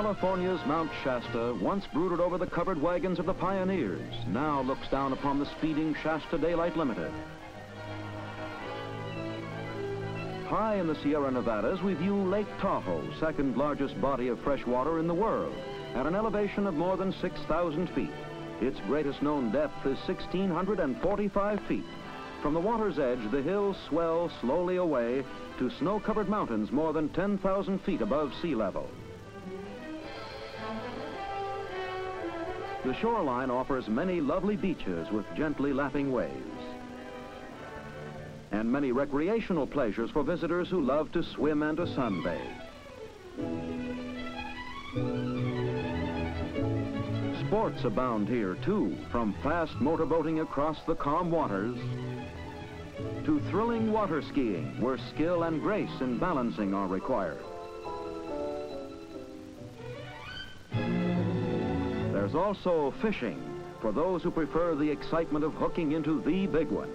California's Mount Shasta, once brooded over the covered wagons of the pioneers, now looks down upon the speeding Shasta Daylight Limited. High in the Sierra Nevadas, we view Lake Tahoe, second largest body of fresh water in the world, at an elevation of more than 6,000 feet. Its greatest known depth is 1,645 feet. From the water's edge, the hills swell slowly away to snow-covered mountains more than 10,000 feet above sea level. The shoreline offers many lovely beaches with gently lapping waves, and many recreational pleasures for visitors who love to swim and to sunbathe. Sports abound here, too, from fast motorboating across the calm waters to thrilling water skiing, where skill and grace in balancing are required. There's also fishing, for those who prefer the excitement of hooking into the big one.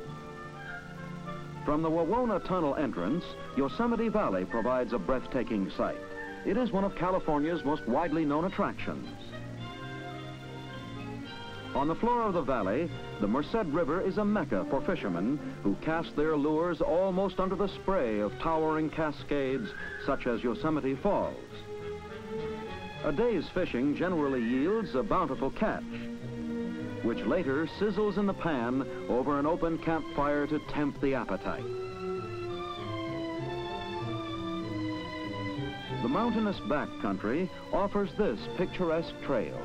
From the Wawona Tunnel entrance, Yosemite Valley provides a breathtaking sight. It is one of California's most widely known attractions. On the floor of the valley, the Merced River is a mecca for fishermen who cast their lures almost under the spray of towering cascades such as Yosemite Falls. A day's fishing generally yields a bountiful catch, which later sizzles in the pan over an open campfire to tempt the appetite. The mountainous backcountry offers this picturesque trail.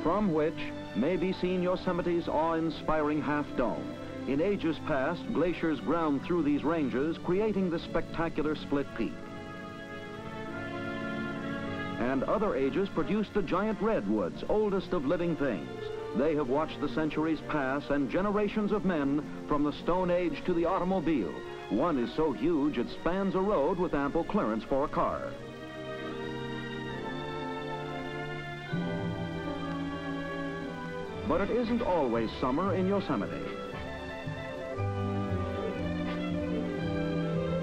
From which may be seen Yosemite's awe-inspiring half-dome. In ages past, glaciers ground through these ranges, creating the spectacular split peak. And other ages produced the giant redwoods, oldest of living things. They have watched the centuries pass and generations of men from the Stone Age to the automobile. One is so huge it spans a road with ample clearance for a car. But it isn't always summer in Yosemite.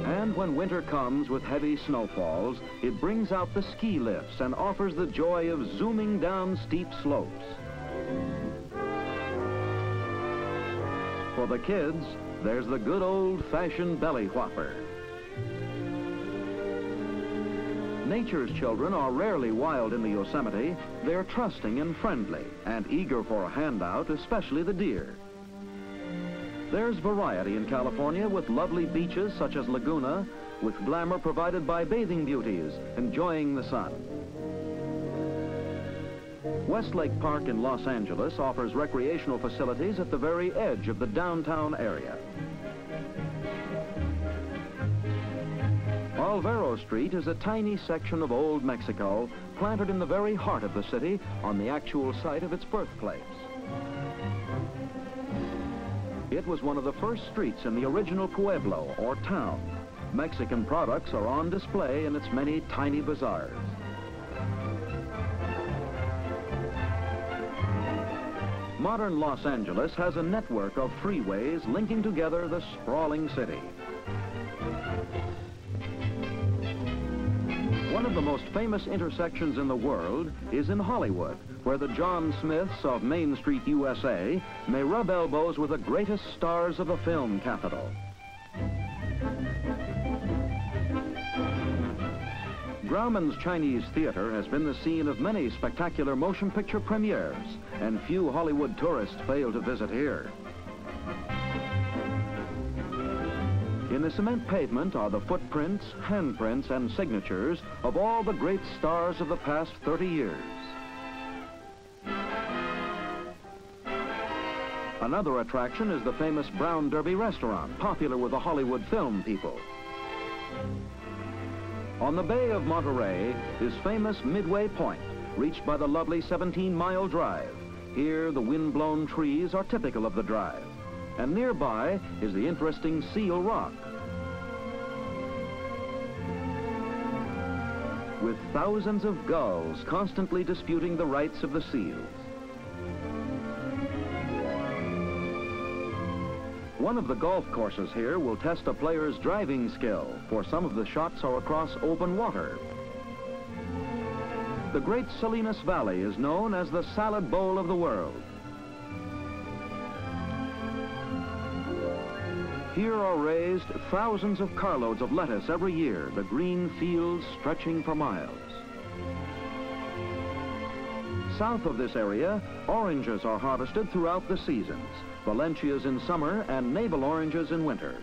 And when winter comes with heavy snowfalls, it brings out the ski lifts and offers the joy of zooming down steep slopes. For the kids, there's the good old-fashioned belly whopper. Nature's children are rarely wild in the Yosemite. They're trusting and friendly and eager for a handout, especially the deer. There's variety in California with lovely beaches such as Laguna, with glamour provided by bathing beauties enjoying the sun. Westlake Park in Los Angeles offers recreational facilities at the very edge of the downtown area. Alvaro Street is a tiny section of old Mexico, planted in the very heart of the city on the actual site of its birthplace. It was one of the first streets in the original pueblo, or town. Mexican products are on display in its many tiny bazaars. Modern Los Angeles has a network of freeways linking together the sprawling city. One of the most famous intersections in the world is in Hollywood, where the John Smiths of Main Street, USA, may rub elbows with the greatest stars of the film capital. Grauman's Chinese Theater has been the scene of many spectacular motion picture premieres, and few Hollywood tourists fail to visit here. In the cement pavement are the footprints, handprints, and signatures of all the great stars of the past 30 years. Another attraction is the famous Brown Derby restaurant, popular with the Hollywood film people. On the Bay of Monterey is famous Midway Point, reached by the lovely 17-mile drive. Here, the wind-blown trees are typical of the drive. And nearby is the interesting Seal Rock, with thousands of gulls constantly disputing the rights of the seals. One of the golf courses here will test a player's driving skill, for some of the shots are across open water. The great Salinas Valley is known as the salad bowl of the world. Here are raised thousands of carloads of lettuce every year, the green fields stretching for miles. South of this area, oranges are harvested throughout the seasons, Valencias in summer and navel oranges in winter.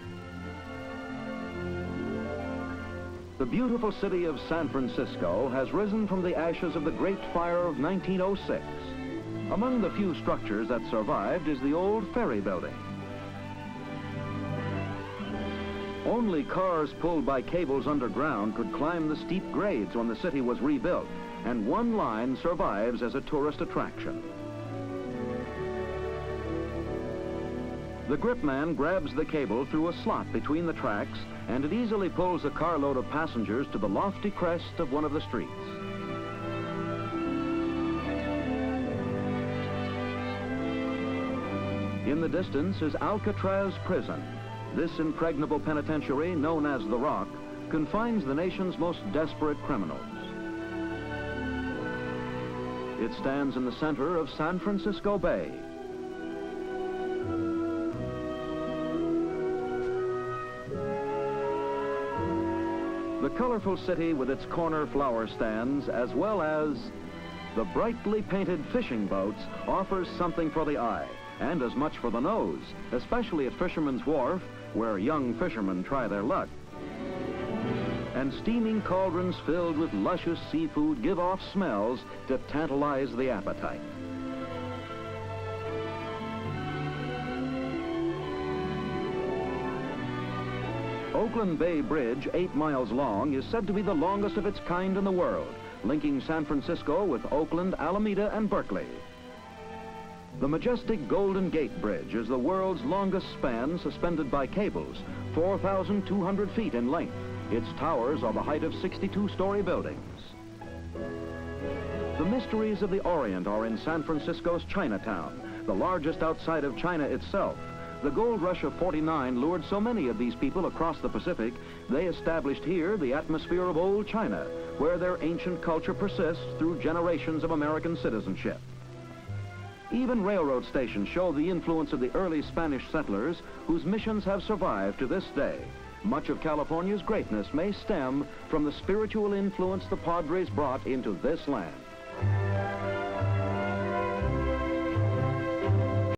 The beautiful city of San Francisco has risen from the ashes of the Great Fire of 1906. Among the few structures that survived is the old Ferry Building. Only cars pulled by cables underground could climb the steep grades when the city was rebuilt, and one line survives as a tourist attraction. The grip man grabs the cable through a slot between the tracks, and it easily pulls a carload of passengers to the lofty crest of one of the streets. In the distance is Alcatraz Prison. This impregnable penitentiary, known as the Rock, confines the nation's most desperate criminals. It stands in the center of San Francisco Bay. The colorful city with its corner flower stands, as well as the brightly painted fishing boats, offers something for the eye, and as much for the nose, especially at Fisherman's Wharf, where young fishermen try their luck. And steaming cauldrons filled with luscious seafood give off smells to tantalize the appetite. Oakland Bay Bridge, 8 miles long, is said to be the longest of its kind in the world, linking San Francisco with Oakland, Alameda, and Berkeley. The majestic Golden Gate Bridge is the world's longest span suspended by cables, 4,200 feet in length. Its towers are the height of 62-story buildings. The mysteries of the Orient are in San Francisco's Chinatown, the largest outside of China itself. The gold rush of '49 lured so many of these people across the Pacific, they established here the atmosphere of old China, where their ancient culture persists through generations of American citizenship. Even railroad stations show the influence of the early Spanish settlers, whose missions have survived to this day. Much of California's greatness may stem from the spiritual influence the Padres brought into this land.